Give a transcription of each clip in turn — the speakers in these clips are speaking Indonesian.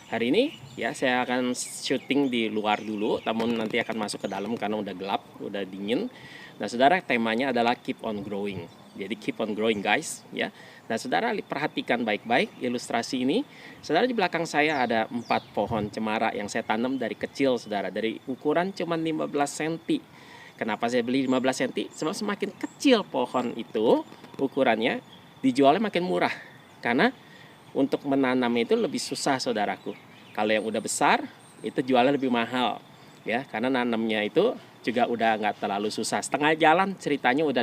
Hari ini ya saya akan syuting di luar dulu, namun nanti akan masuk ke dalam karena udah gelap, udah dingin. Nah saudara, temanya adalah keep on growing. Jadi keep on growing guys ya. Nah saudara, perhatikan baik-baik ilustrasi ini. Saudara, di belakang saya ada 4 pohon cemara yang saya tanam dari kecil saudara. Dari ukuran cuma 15 cm. Kenapa saya beli 15 cm? Sebab semakin kecil pohon itu ukurannya, dijualnya makin murah. Karena untuk menanam itu lebih susah saudaraku. Kalau yang udah besar itu jualnya lebih mahal ya, karena nanamnya itu juga udah nggak terlalu susah. Setengah jalan ceritanya udah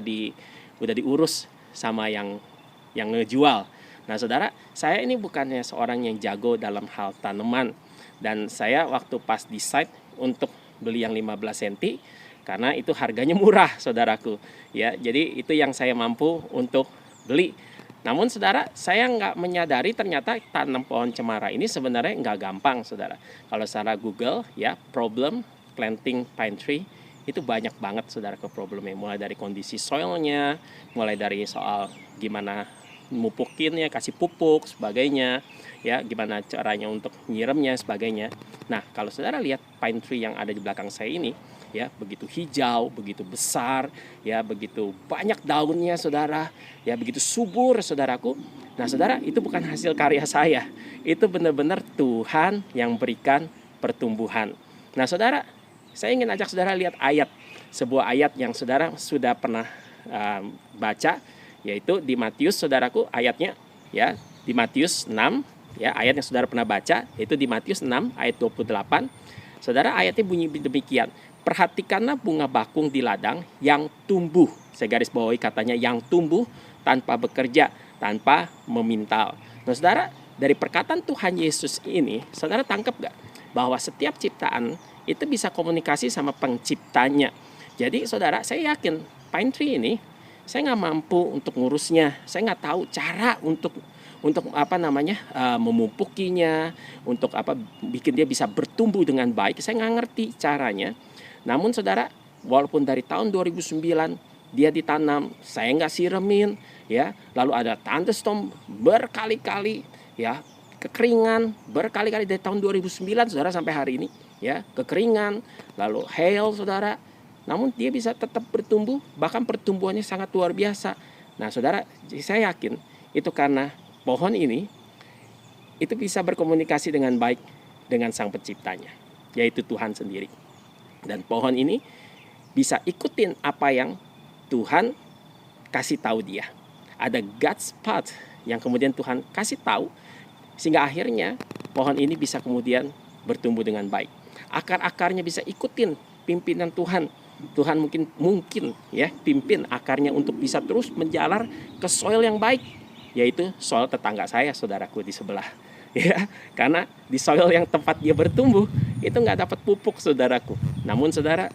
diurus sama yang ngejual. Nah saudara, saya ini bukannya seorang yang jago dalam hal tanaman, dan saya waktu pas decide untuk beli yang 15 cm karena itu harganya murah saudaraku ya. Jadi itu yang saya mampu untuk beli. Namun saudara, saya nggak menyadari ternyata tanam pohon cemara ini sebenarnya nggak gampang saudara. Kalau secara Google ya, problem planting pine tree itu banyak banget saudara ke problemnya. Mulai dari kondisi soilnya, mulai dari soal gimana mupukinnya, kasih pupuk sebagainya ya, gimana caranya untuk nyiremnya sebagainya. Nah kalau saudara lihat pine tree yang ada di belakang saya ini ya, begitu hijau, begitu besar ya, begitu banyak daunnya saudara ya, begitu subur saudaraku. Nah saudara, itu bukan hasil karya saya, itu benar-benar Tuhan yang berikan pertumbuhan. Nah saudara, saya ingin ajak saudara lihat ayat, sebuah ayat yang saudara sudah pernah baca, yaitu di Matius saudaraku, ayatnya ya, di Matius 6 ya, ayat yang saudara pernah baca yaitu di Matius 6 ayat 28. Saudara, ayatnya bunyi demikian: perhatikanlah bunga bakung di ladang yang tumbuh, saya garis bawahi katanya yang tumbuh tanpa bekerja, tanpa memintal. Nah saudara, dari perkataan Tuhan Yesus ini, saudara tangkap gak bahwa setiap ciptaan itu bisa komunikasi sama penciptanya. Jadi saudara, saya yakin pine tree ini saya nggak mampu untuk ngurusnya, saya nggak tahu cara untuk memupukinya, untuk bikin dia bisa bertumbuh dengan baik. Saya nggak ngerti caranya. Namun saudara, walaupun dari tahun 2009 dia ditanam, saya nggak siremin ya, lalu ada thunderstorm berkali-kali ya, kekeringan berkali-kali dari tahun 2009 saudara sampai hari ini ya, kekeringan, lalu hail saudara. Namun dia bisa tetap bertumbuh, bahkan pertumbuhannya sangat luar biasa. Nah saudara, saya yakin itu karena pohon ini itu bisa berkomunikasi dengan baik dengan sang penciptanya, yaitu Tuhan sendiri. Dan pohon ini bisa ikutin apa yang Tuhan kasih tahu dia. Ada God's path yang kemudian Tuhan kasih tahu, sehingga akhirnya pohon ini bisa kemudian bertumbuh dengan baik. Akar-akarnya bisa ikutin pimpinan Tuhan. Tuhan mungkin ya pimpin akarnya untuk bisa terus menjalar ke soil yang baik, yaitu soil tetangga saya saudaraku di sebelah ya, karena di soil yang tempat dia bertumbuh itu nggak dapat pupuk saudaraku. Namun saudara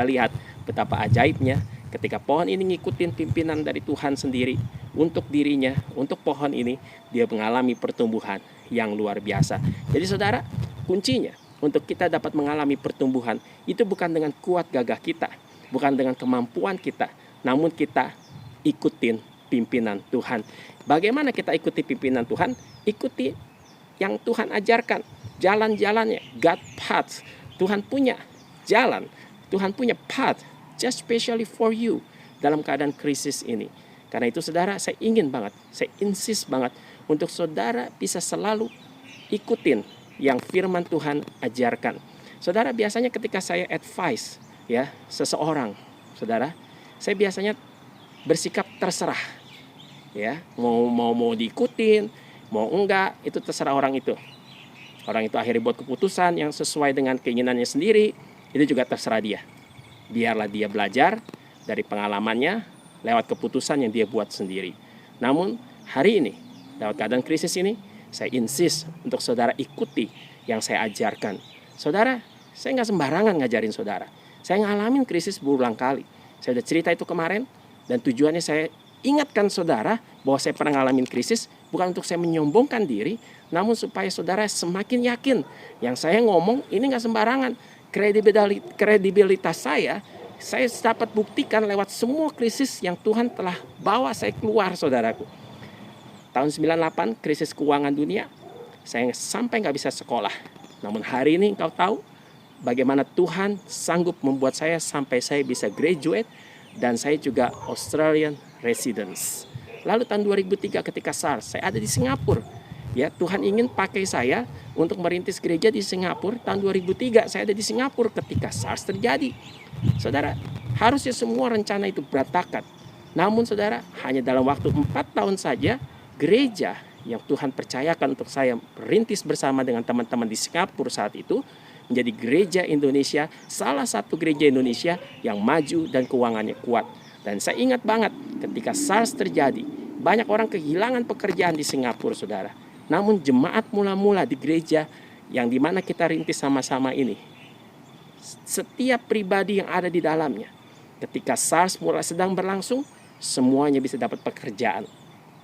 lihat betapa ajaibnya ketika pohon ini ngikutin pimpinan dari Tuhan sendiri untuk dirinya, untuk pohon ini dia mengalami pertumbuhan yang luar biasa. Jadi saudara, kuncinya untuk kita dapat mengalami pertumbuhan itu bukan dengan kuat gagah kita, bukan dengan kemampuan kita, namun kita ikutin pimpinan Tuhan. Bagaimana kita ikuti pimpinan Tuhan? Ikuti yang Tuhan ajarkan, jalan-jalannya, God path. Tuhan punya jalan, Tuhan punya path, just specially for you dalam keadaan krisis ini. Karena itu saudara, saya ingin banget, saya insist banget untuk saudara bisa selalu ikutin yang firman Tuhan ajarkan. Saudara, biasanya ketika saya advice ya seseorang, saudara, saya biasanya bersikap terserah. Ya, mau diikutin, mau enggak, itu terserah orang itu. Orang itu akhirnya buat keputusan yang sesuai dengan keinginannya sendiri, itu juga terserah dia. Biarlah dia belajar dari pengalamannya lewat keputusan yang dia buat sendiri. Namun hari ini, lewat keadaan krisis ini, saya insist untuk saudara ikuti yang saya ajarkan. Saudara, saya nggak sembarangan ngajarin saudara. Saya ngalamin krisis berulang kali. Saya udah cerita itu kemarin, dan tujuannya saya ingatkan saudara bahwa saya pernah ngalamin krisis, bukan untuk saya menyombongkan diri, namun supaya saudara semakin yakin yang saya ngomong ini nggak sembarangan. Kredibilitas saya dapat buktikan lewat semua krisis yang Tuhan telah bawa saya keluar saudaraku. Tahun 98 krisis keuangan dunia, saya sampai nggak bisa sekolah. Namun hari ini engkau tahu bagaimana Tuhan sanggup membuat saya sampai saya bisa graduate dan saya juga Australian residence. Lalu tahun 2003 ketika SARS, saya ada di Singapura. Ya, Tuhan ingin pakai saya untuk merintis gereja di Singapura. Tahun 2003 saya ada di Singapura ketika SARS terjadi. Saudara, harusnya semua rencana itu berantakan. Namun saudara, hanya dalam waktu 4 tahun saja gereja yang Tuhan percayakan untuk saya merintis bersama dengan teman-teman di Singapura saat itu menjadi gereja Indonesia, salah satu gereja Indonesia yang maju dan keuangannya kuat. Dan saya ingat banget ketika SARS terjadi, banyak orang kehilangan pekerjaan di Singapura, saudara. Namun jemaat mula-mula di gereja yang dimana kita rintis sama-sama ini, setiap pribadi yang ada di dalamnya, ketika SARS mulai sedang berlangsung, semuanya bisa dapat pekerjaan.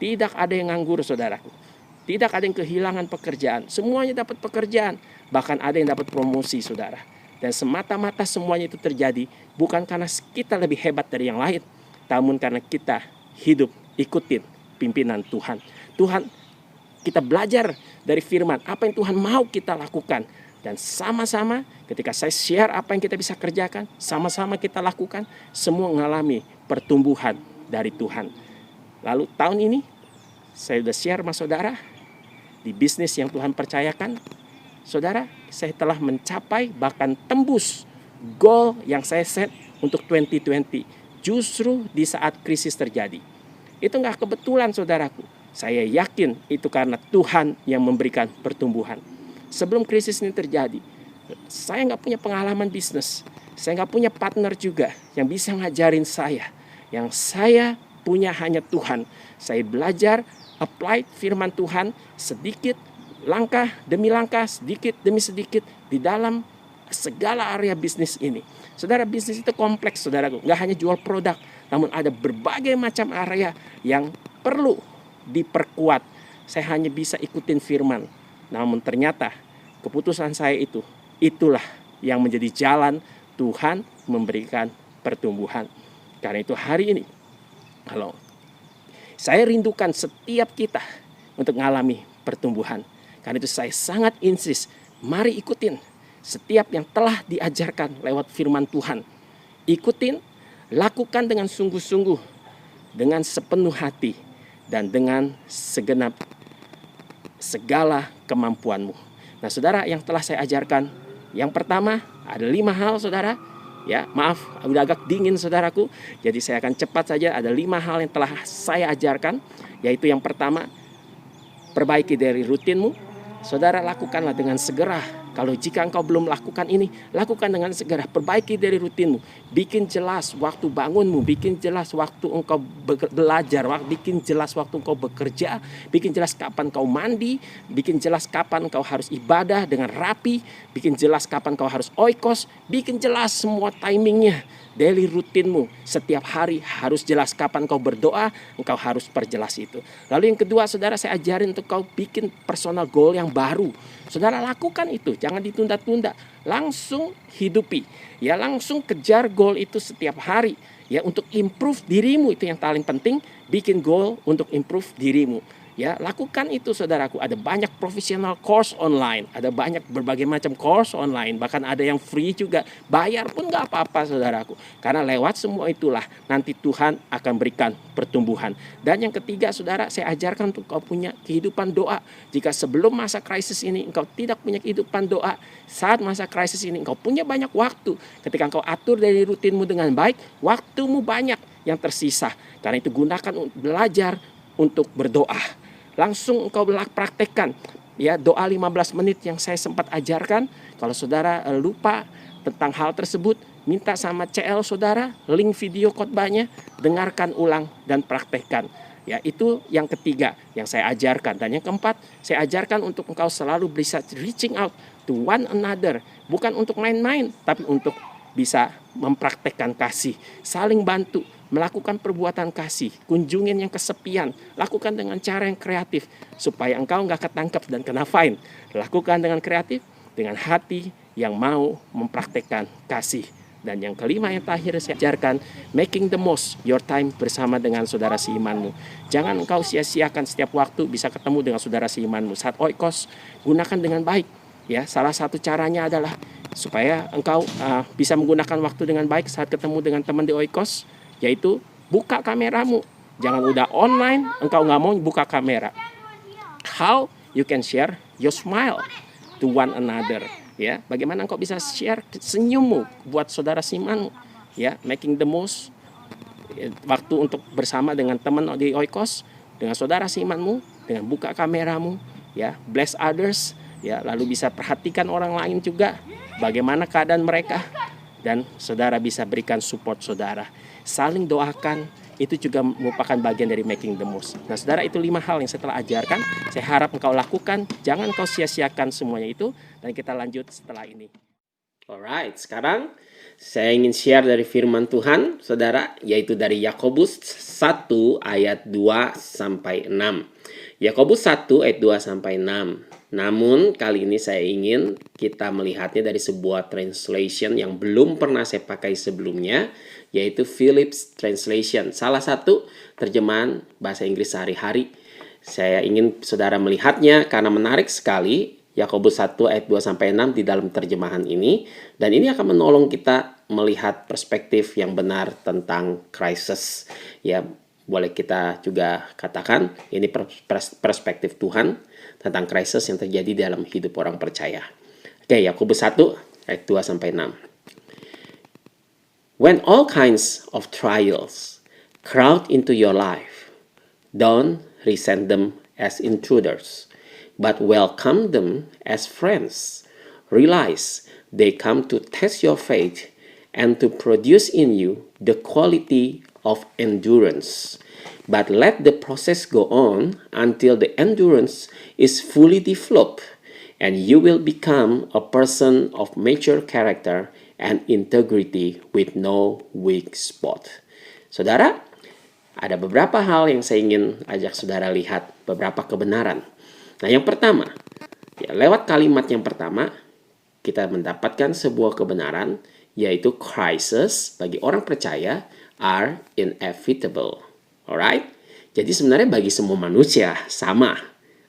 Tidak ada yang nganggur, saudaraku. Tidak ada yang kehilangan pekerjaan. Semuanya dapat pekerjaan. Bahkan ada yang dapat promosi, saudara. Dan semata-mata semuanya itu terjadi bukan karena kita lebih hebat dari yang lain, namun karena kita hidup ikutin pimpinan Tuhan. Tuhan, kita belajar dari firman apa yang Tuhan mau kita lakukan. Dan sama-sama ketika saya share apa yang kita bisa kerjakan, sama-sama kita lakukan, semua mengalami pertumbuhan dari Tuhan. Lalu tahun ini saya sudah share sama saudara di bisnis yang Tuhan percayakan. Saudara, saya telah mencapai bahkan tembus goal yang saya set untuk 2020 justru di saat krisis terjadi. Itu nggak kebetulan, saudaraku. Saya yakin itu karena Tuhan yang memberikan pertumbuhan. Sebelum krisis ini terjadi, saya nggak punya pengalaman bisnis. Saya nggak punya partner juga yang bisa ngajarin saya. Yang saya punya hanya Tuhan. Saya belajar apply firman Tuhan sedikit, langkah demi langkah, sedikit demi sedikit di dalam segala area bisnis ini. Saudara, bisnis itu kompleks, saudaraku. Nggak hanya jual produk, namun ada berbagai macam area yang perlu diperkuat. Saya hanya bisa ikutin firman. Namun ternyata keputusan saya itulah yang menjadi jalan Tuhan memberikan pertumbuhan. Karena itu hari ini, kalau saya rindukan setiap kita untuk mengalami pertumbuhan. Karena itu saya sangat insist, mari ikutin setiap yang telah diajarkan lewat firman Tuhan. Ikutin, lakukan dengan sungguh-sungguh, dengan sepenuh hati, dan dengan segenap segala kemampuanmu. Nah, saudara, yang telah saya ajarkan, yang pertama ada 5 hal, saudara. Ya, maaf, udah agak dingin, saudaraku. Jadi saya akan cepat saja. Ada 5 hal yang telah saya ajarkan, yaitu yang pertama, perbaiki dari rutinmu. Saudara, lakukanlah dengan segera. Kalau jika engkau belum lakukan ini, lakukan dengan segera. Perbaiki dari rutinmu. Bikin jelas waktu bangunmu. Bikin jelas waktu engkau belajar. Bikin jelas waktu engkau bekerja. Bikin jelas kapan kau mandi. Bikin jelas kapan engkau harus ibadah dengan rapi. Bikin jelas kapan kau harus oikos. Bikin jelas semua timingnya. Daily rutinmu setiap hari harus jelas kapan kau berdoa, engkau harus perjelas itu. Lalu yang kedua, saudara, saya ajarin untuk kau bikin personal goal yang baru. Saudara, lakukan itu, jangan ditunda-tunda. Langsung hidupi, ya, langsung kejar goal itu setiap hari. Ya, untuk improve dirimu itu yang paling penting. Bikin goal untuk improve dirimu. Ya, lakukan itu, saudaraku. Ada banyak professional course online, ada banyak berbagai macam course online, bahkan ada yang free juga. Bayar pun nggak apa-apa, saudaraku. Karena lewat semua itulah nanti Tuhan akan berikan pertumbuhan. Dan yang ketiga, saudara, saya ajarkan untuk kau punya kehidupan doa. Jika sebelum masa krisis ini engkau tidak punya kehidupan doa, saat masa krisis ini engkau punya banyak waktu. Ketika engkau atur dari rutinmu dengan baik, waktumu banyak yang tersisa. Karena itu gunakan untuk belajar untuk berdoa. Langsung engkau praktekkan, ya, doa 15 menit yang saya sempat ajarkan. Kalau saudara lupa tentang hal tersebut, minta sama CL saudara link video khotbahnya, dengarkan ulang dan praktekkan. Ya, itu yang ketiga yang saya ajarkan. Dan yang keempat, saya ajarkan untuk engkau selalu bisa reaching out to one another, bukan untuk main-main, tapi untuk bisa mempraktekkan kasih, saling bantu, melakukan perbuatan kasih, kunjungin yang kesepian, lakukan dengan cara yang kreatif supaya engkau nggak ketangkep dan kena fine. Lakukan dengan kreatif, dengan hati yang mau mempraktekkan kasih Dan yang kelima yang terakhir saya ajarkan, making the most your time bersama dengan saudara seimanmu. Jangan engkau sia-siakan setiap waktu bisa ketemu dengan saudara seimanmu. Saat oikos, gunakan dengan baik. Ya, salah satu caranya adalah supaya engkau bisa menggunakan waktu dengan baik saat ketemu dengan teman di oikos, yaitu buka kameramu. Jangan udah online, engkau nggak mau buka kamera. How you can share your smile to one another. Ya, bagaimana engkau bisa share senyummu buat saudara seimanmu, ya, making the most waktu untuk bersama dengan teman di oikos, dengan saudara seimanmu, dengan buka kameramu, ya, bless others, ya, lalu bisa perhatikan orang lain juga, bagaimana keadaan mereka, dan saudara bisa berikan support saudara, saling doakan. Itu juga merupakan bagian dari making the most. Nah, saudara, itu 5 hal yang saya telah ajarkan. Saya harap engkau lakukan. Jangan engkau sia-siakan semuanya itu. Dan kita lanjut setelah ini. Alright, sekarang saya ingin share dari firman Tuhan, saudara, yaitu dari Yakobus 1 ayat 2 sampai 6. Yakobus 1 ayat 2 sampai 6. Namun kali ini saya ingin kita melihatnya dari sebuah translation yang belum pernah saya pakai sebelumnya, yaitu Phillips Translation. Salah satu terjemahan bahasa Inggris sehari-hari. Saya ingin saudara melihatnya karena menarik sekali. Yakobus 1 ayat 2 sampai 6 di dalam terjemahan ini, dan ini akan menolong kita melihat perspektif yang benar tentang krisis. Ya, boleh kita juga katakan ini perspektif Tuhan tentang krisis yang terjadi dalam hidup orang percaya. Oke, Yakobus 1 ayat 2 sampai 6. When all kinds of trials crowd into your life, don't resent them as intruders, but welcome them as friends. Realize they come to test your faith and to produce in you the quality of endurance. But let the process go on until the endurance is fully developed, and you will become a person of mature character and integrity with no weak spot. Saudara, ada beberapa hal yang saya ingin ajak saudara lihat, beberapa kebenaran. Nah, yang pertama, ya, lewat kalimat yang pertama, kita mendapatkan sebuah kebenaran, yaitu crisis bagi orang percaya are inevitable. Alright? Jadi sebenarnya bagi semua manusia sama.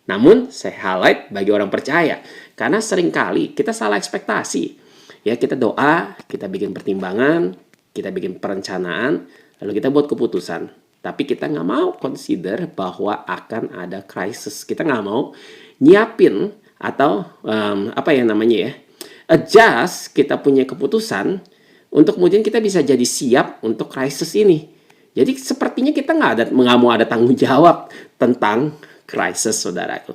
Namun, saya highlight bagi orang percaya. Karena seringkali kita salah ekspektasi. Ya, kita doa, kita bikin pertimbangan, kita bikin perencanaan, lalu kita buat keputusan. Tapi kita nggak mau consider bahwa akan ada krisis. Kita nggak mau nyiapin atau adjust kita punya keputusan untuk kemudian kita bisa jadi siap untuk krisis ini. Jadi sepertinya kita nggak mau ada tanggung jawab tentang krisis, saudaraku.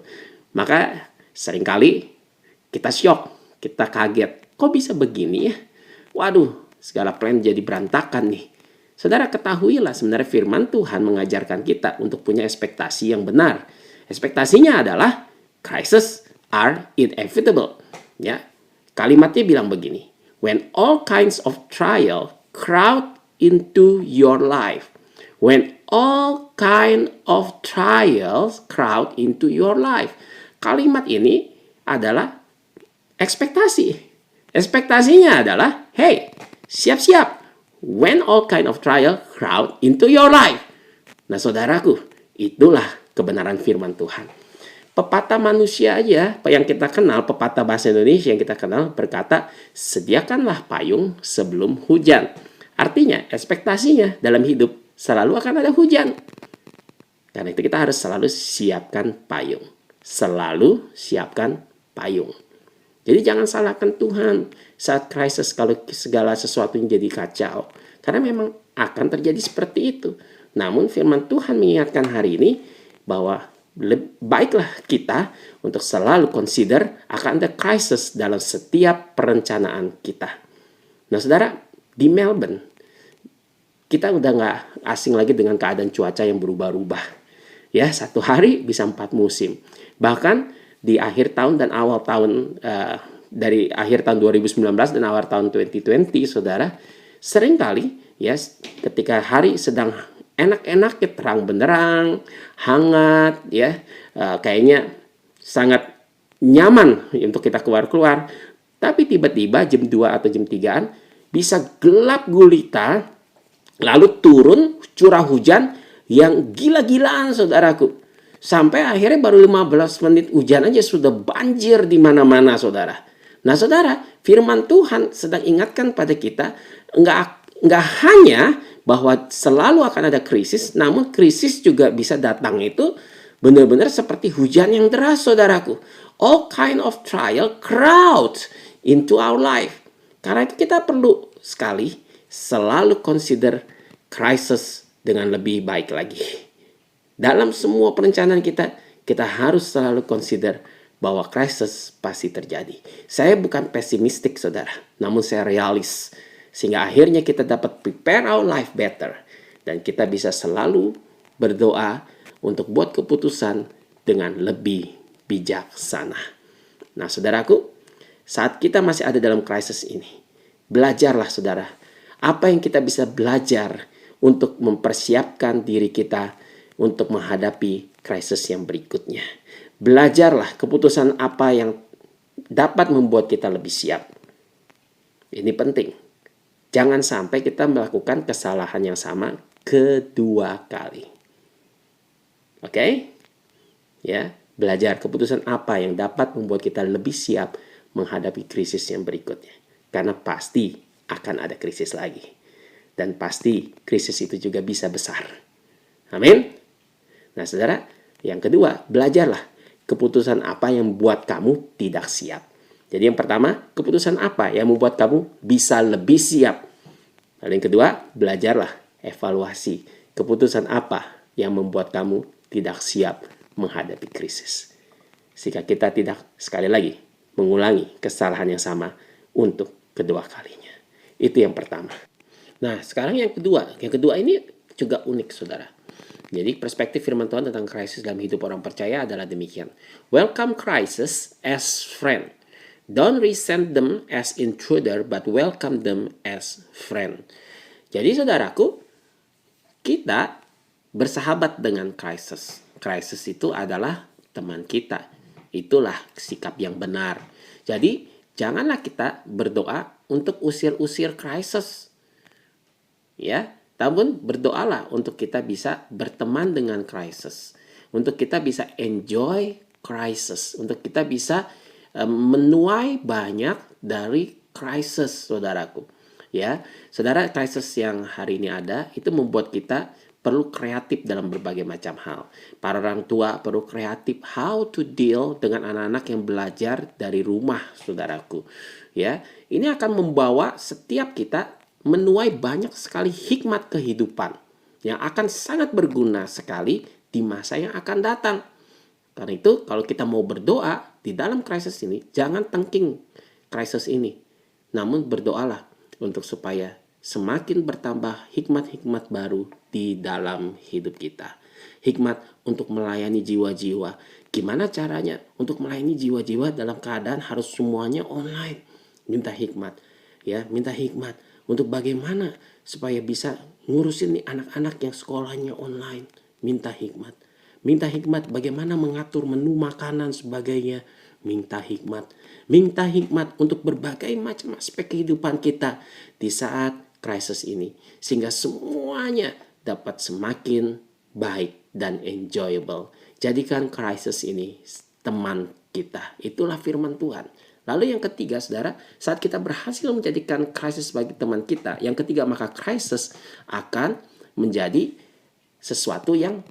Maka seringkali kita shock, kita kaget. Kok bisa begini ya? Waduh, segala plan jadi berantakan nih. Saudara, ketahuilah sebenarnya firman Tuhan mengajarkan kita untuk punya ekspektasi yang benar. Ekspektasinya adalah crisis are inevitable. Ya, kalimatnya bilang begini. When all kinds of trial crowd into your life. When all kind of trials crowd into your life. Kalimat ini adalah ekspektasi. Ekspektasinya adalah, hey, siap-siap. When all kind of trial crowd into your life. Nah, saudaraku, itulah kebenaran firman Tuhan. Pepatah manusia aja, yang kita kenal, pepatah bahasa Indonesia yang kita kenal berkata, sediakanlah payung sebelum hujan. Artinya, ekspektasinya dalam hidup selalu akan ada hujan. Karena itu kita harus selalu siapkan payung. Selalu siapkan payung. Jadi jangan salahkan Tuhan saat krisis kalau segala sesuatu yang jadi kacau. Karena memang akan terjadi seperti itu. Namun firman Tuhan mengingatkan hari ini bahwa baiklah kita untuk selalu consider akan ada krisis dalam setiap perencanaan kita. Nah, saudara, di Melbourne, kita udah nggak asing lagi dengan keadaan cuaca yang berubah-ubah. Ya, satu hari bisa 4 musim. Bahkan di akhir tahun dan awal tahun, dari akhir tahun 2019 dan awal tahun 2020, saudara, seringkali ya ketika hari sedang enak-enaknya, terang benderang, hangat, ya, kayaknya sangat nyaman untuk kita keluar-keluar. Tapi tiba-tiba jam 2 atau jam 3-an, bisa gelap gulita, lalu turun curah hujan yang gila-gilaan saudaraku. Sampai akhirnya baru 15 menit hujan aja sudah banjir di mana-mana saudara. Nah saudara, firman Tuhan sedang ingatkan pada kita, nggak hanya bahwa selalu akan ada krisis, namun krisis juga bisa datang itu benar-benar seperti hujan yang deras saudaraku. All kind of trial crowd into our life. Karena itu kita perlu sekali selalu consider crisis dengan lebih baik lagi. Dalam semua perencanaan kita harus selalu consider bahwa krisis pasti terjadi. Saya bukan pesimistik saudara, namun saya realis. Sehingga akhirnya kita dapat prepare our life better. Dan kita bisa selalu berdoa untuk buat keputusan dengan lebih bijaksana. Nah saudaraku, saat kita masih ada dalam krisis ini, belajarlah saudara, apa yang kita bisa belajar untuk mempersiapkan diri kita untuk menghadapi krisis yang berikutnya. Belajarlah keputusan apa yang dapat membuat kita lebih siap. Ini penting. Jangan sampai kita melakukan kesalahan yang sama kedua kali. Oke? Ya, belajar keputusan apa yang dapat membuat kita lebih siap menghadapi krisis yang berikutnya. Karena pasti akan ada krisis lagi. Dan pasti krisis itu juga bisa besar. Amin. Nah saudara, yang kedua, belajarlah keputusan apa yang membuat kamu tidak siap. Jadi yang pertama, keputusan apa yang membuat kamu bisa lebih siap. Lalu yang kedua, belajarlah evaluasi keputusan apa yang membuat kamu tidak siap menghadapi krisis. Sehingga kita tidak sekali lagi mengulangi kesalahan yang sama untuk kedua kalinya. Itu yang pertama. Nah sekarang yang kedua. Yang kedua ini juga unik saudara. Jadi perspektif firman Tuhan tentang krisis dalam hidup orang percaya adalah demikian. Welcome crisis as friend. Don't resent them as intruder, but welcome them as friend. Jadi saudaraku, kita bersahabat dengan krisis. Krisis itu adalah teman kita. Itulah sikap yang benar. Jadi janganlah kita berdoa untuk usir-usir krisis. Ya, namun berdoalah untuk kita bisa berteman dengan krisis. Untuk kita bisa enjoy krisis. Untuk kita bisa menuai banyak dari krisis saudaraku. Ya, saudara, krisis yang hari ini ada itu membuat kita perlu kreatif dalam berbagai macam hal. Para orang tua perlu kreatif how to deal dengan anak-anak yang belajar dari rumah, saudaraku. Ya, ini akan membawa setiap kita menuai banyak sekali hikmat kehidupan yang akan sangat berguna sekali di masa yang akan datang. Karena itu, kalau kita mau berdoa di dalam krisis ini, jangan tengking krisis ini. Namun berdoalah untuk supaya semakin bertambah hikmat-hikmat baru di dalam hidup kita. Hikmat untuk melayani jiwa-jiwa. Gimana caranya untuk melayani jiwa-jiwa dalam keadaan harus semuanya online? Minta hikmat. Ya, minta hikmat untuk bagaimana supaya bisa ngurusin nih anak-anak yang sekolahnya online. Minta hikmat. Minta hikmat bagaimana mengatur menu makanan sebagainya. Minta hikmat. Minta hikmat untuk berbagai macam aspek kehidupan kita di saat krisis ini. Sehingga semuanya dapat semakin baik dan enjoyable. Jadikan krisis ini teman kita. Itulah firman Tuhan. Lalu yang ketiga, saudara, saat kita berhasil menjadikan krisis sebagai teman kita, yang ketiga, maka krisis akan menjadi sesuatu yang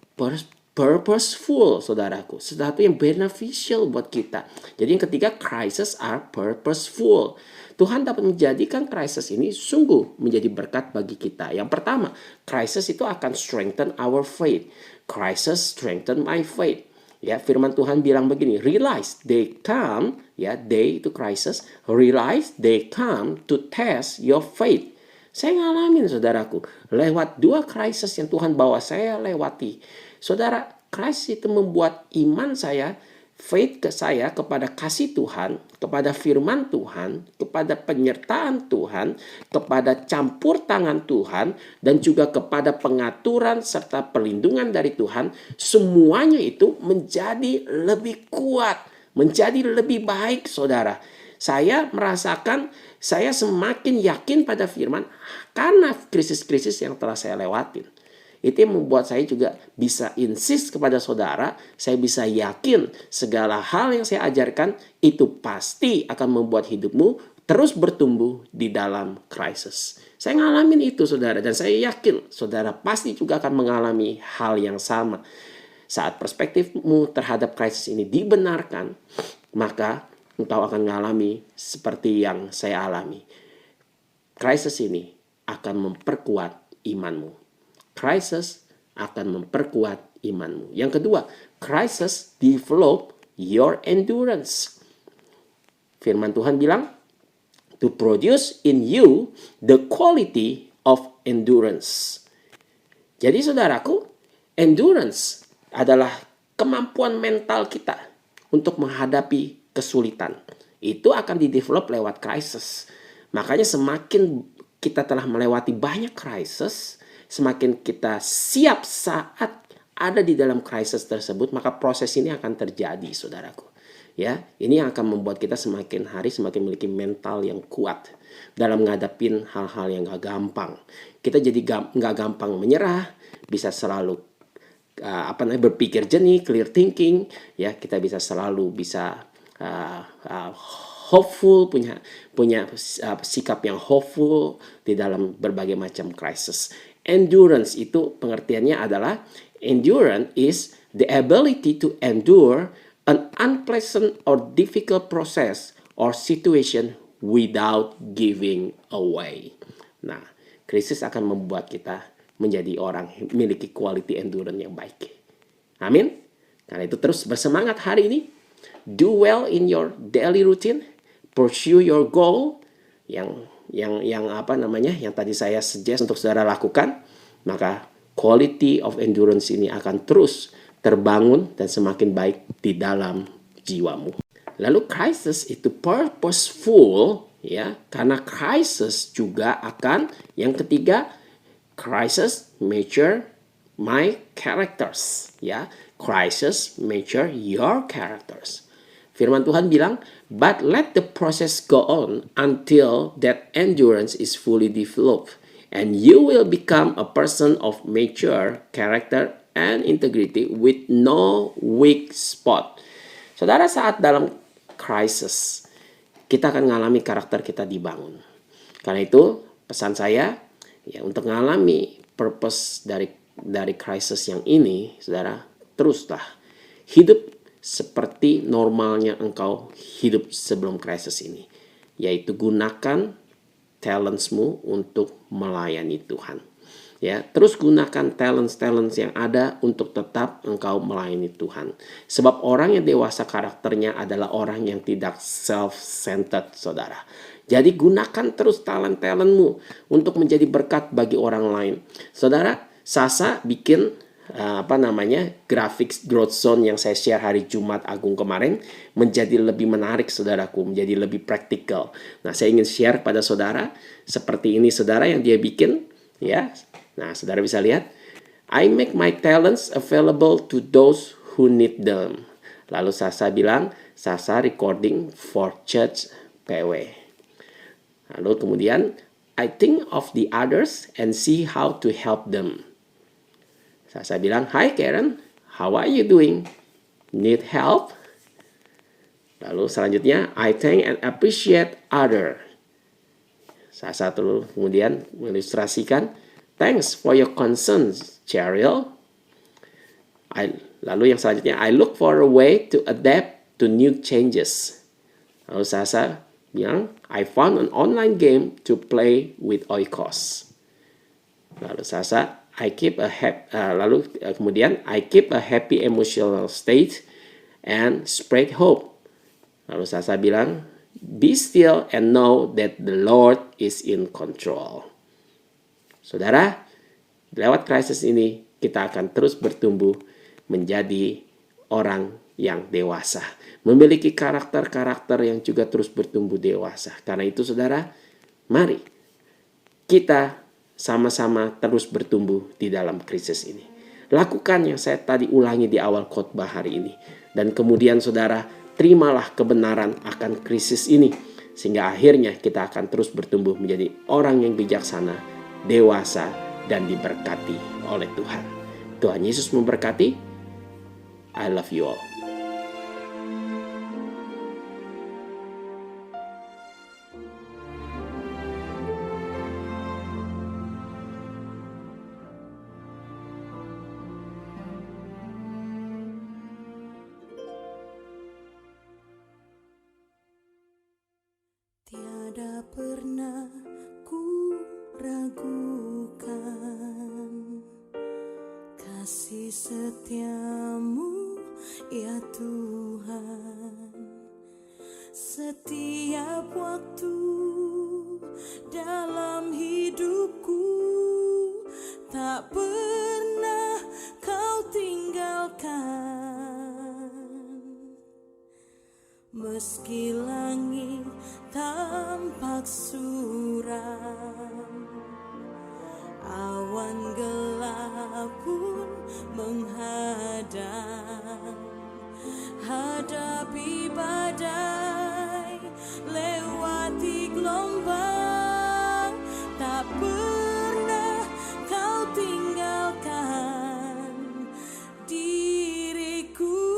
purposeful, saudaraku. Sesuatu yang beneficial buat kita. Jadi yang ketiga, crises are purposeful. Tuhan dapat menjadikan krisis ini sungguh menjadi berkat bagi kita. Yang pertama, krisis itu akan strengthen our faith. Crisis strengthen my faith. Ya, firman Tuhan bilang begini, realize they come, ya, they itu crisis, realize they come to test your faith. Saya ngalamin, saudaraku, lewat dua krisis yang Tuhan bawa saya lewati. Saudara, krisis itu membuat iman saya, faith ke saya kepada kasih Tuhan, kepada firman Tuhan, kepada penyertaan Tuhan, kepada campur tangan Tuhan, dan juga kepada pengaturan serta perlindungan dari Tuhan, semuanya itu menjadi lebih kuat, menjadi lebih baik, saudara. saya merasakan saya semakin yakin pada firman karena krisis-krisis yang telah saya lewatin. Itu yang membuat saya juga bisa insist kepada saudara, saya bisa yakin segala hal yang saya ajarkan itu pasti akan membuat hidupmu terus bertumbuh di dalam krisis. Saya ngalamin itu saudara, dan saya yakin saudara pasti juga akan mengalami hal yang sama. Saat perspektifmu terhadap krisis ini dibenarkan, maka engkau akan mengalami seperti yang saya alami. Krisis ini akan memperkuat imanmu. Krisis akan memperkuat imanmu. Yang kedua, krisis develop your endurance. Firman Tuhan bilang, to produce in you the quality of endurance. Jadi saudaraku, endurance adalah kemampuan mental kita untuk menghadapi kesulitan. Itu akan didevelop lewat krisis. Makanya semakin kita telah melewati banyak krisis, semakin kita siap saat ada di dalam krisis tersebut, maka proses ini akan terjadi, saudaraku. Ya, ini yang akan membuat kita semakin hari semakin memiliki mental yang kuat dalam menghadapi hal-hal yang gak gampang. Kita jadi gak gampang menyerah, bisa selalu berpikir jernih, clear thinking. Ya, kita bisa selalu hopeful, punya sikap yang hopeful di dalam berbagai macam crisis. Endurance itu pengertiannya adalah endurance is the ability to endure an unpleasant or difficult process or situation without giving away. Nah, krisis akan membuat kita menjadi orang yang memiliki quality endurance yang baik. Amin. Karena itu terus bersemangat hari ini. Do well in your daily routine, pursue your goal yang tadi saya suggest untuk saudara lakukan, maka quality of endurance ini akan terus terbangun dan semakin baik di dalam jiwamu. Lalu crisis itu purposeful, ya, karena crisis juga akan yang ketiga, crisis mature my characters, ya. Crisis mature your characters. Firman Tuhan bilang, but let the process go on until that endurance is fully developed, and you will become a person of mature character and integrity with no weak spot. Saudara, saat dalam crisis, kita akan mengalami karakter kita dibangun. Karena itu, pesan saya, ya, untuk mengalami purpose dari crisis yang ini, saudara, teruslah hidup seperti normalnya engkau hidup sebelum krisis ini, yaitu gunakan talentsmu untuk melayani Tuhan. Ya, terus gunakan talents yang ada untuk tetap engkau melayani Tuhan. Sebab orang yang dewasa karakternya adalah orang yang tidak self-centered, saudara. Jadi gunakan terus talentmu untuk menjadi berkat bagi orang lain. Saudara, Sasa bikin graphics growth zone yang saya share hari Jumat Agung kemarin menjadi lebih menarik, saudaraku, menjadi lebih praktikal. Nah, saya ingin share pada saudara seperti ini, saudara, yang dia bikin, ya. Nah, saudara bisa lihat, I make my talents available to those who need them. Lalu Sasa bilang, Sasa recording for church PW. Lalu kemudian, I think of the others and see how to help them. Sasa bilang, hi Karen, how are you doing? Need help? Lalu selanjutnya, I thank and appreciate other. Sasa terus kemudian mengilustrasikan, thanks for your concerns, Cheryl. Lalu yang selanjutnya, I look for a way to adapt to new changes. Lalu Sasa bilang, I found an online game to play with Oikos. Lalu Sasa, I keep a happy emotional state and spread hope. Lalu Sasa bilang, be still and know that the Lord is in control. Saudara, lewat krisis ini kita akan terus bertumbuh menjadi orang yang dewasa, memiliki karakter-karakter yang juga terus bertumbuh dewasa. Karena itu saudara, mari kita sama-sama terus bertumbuh di dalam krisis ini. Lakukan yang saya tadi ulangi di awal khotbah hari ini. Dan kemudian saudara, terimalah kebenaran akan krisis ini. Sehingga akhirnya kita akan terus bertumbuh menjadi orang yang bijaksana, dewasa, dan diberkati oleh Tuhan. Tuhan Yesus memberkati. I love you all. Tiada pernah ku ragukan kasih setiamu ya Tuhan. Setiap waktu dalam hidupku tak pernah kau tinggalkan. Meski langit tampak suram, awan gelap pun menghadang. Hadapi badai, lewati gelombang, tak pernah kau tinggalkan diriku.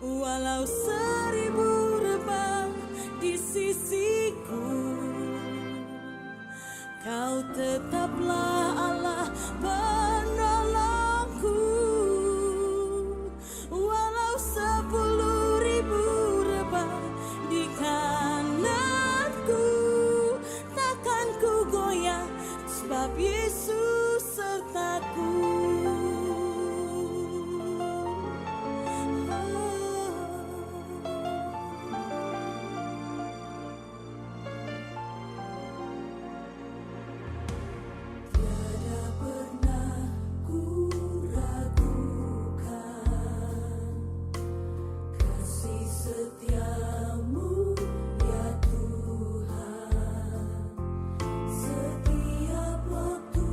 Walau 1000 rebah di sisiku, kau tetaplah Allah penolongku. Walau 10.000 rebah di kananku, takkan ku goyah sebab Yesus sertaku. Setiamu ya Tuhan, setiap waktu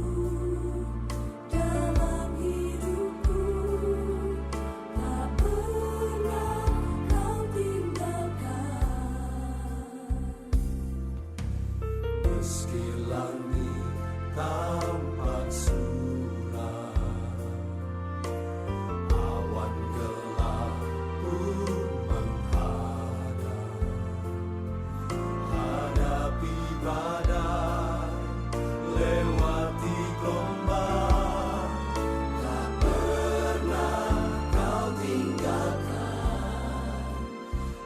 dalam hidupku tak pernah kau tinggalkan. Meski langit tampak suram, awan gelap pun badai, lewati gelombang, tak pernah kau tinggalkan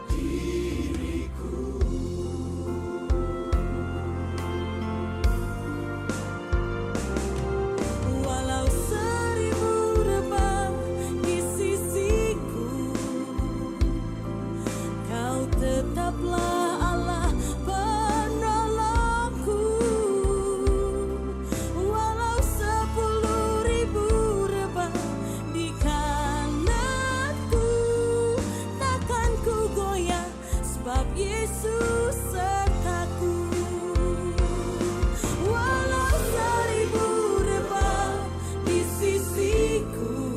diriku. Walau 1000 rebah di sisiku, kau tetaplah Allah penolongku. Walau 10.000 rebah di kananku, takkan ku goyah sebab Yesus sertaku. Walau 1000 rebah di sisiku,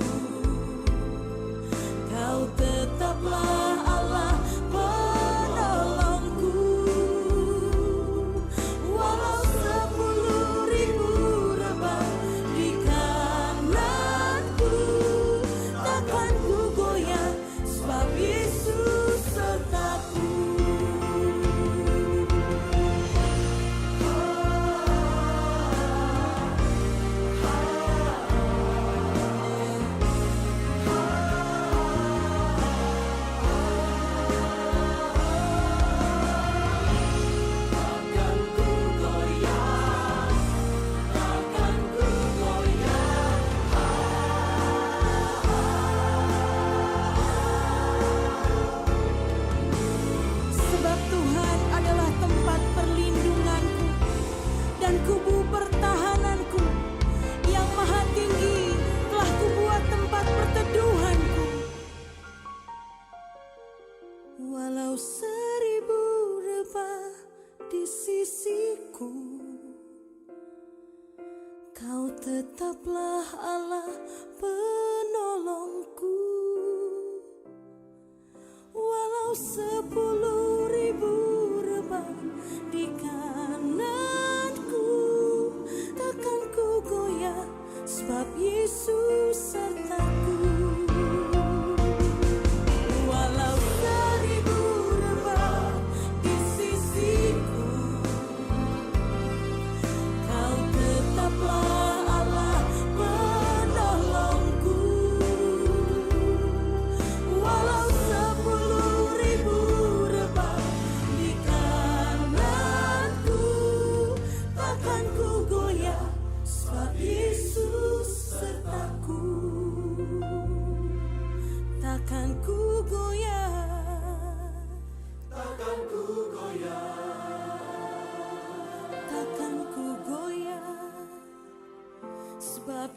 kau tetaplah Allah penolongku. Walau 10.000 rebah di kananku, takkan ku goyah sebab Yesus sertaku. Takkan ku goyah, takkan ku goyah. Sebab Tuhan adalah tempat perlindunganku dan kubu pertahananku. Yang maha tinggi telah kubuat tempat perteduhanku. Walau 1000 rebah di sisiku, Kau tetaplah Allah penolongku. Walau 10.000 rebah di kananku, takkan ku goyah sebab Yesus sertaku. Walau 1000 rebah di sisiku, Kau tetaplah Allah penolongku. Walau 10.000 rebah di kananku, takkan ku goyah sebab Yesus sertaku. Takkan ku goyah, takkan ku goyah, takkan ku goyah sebab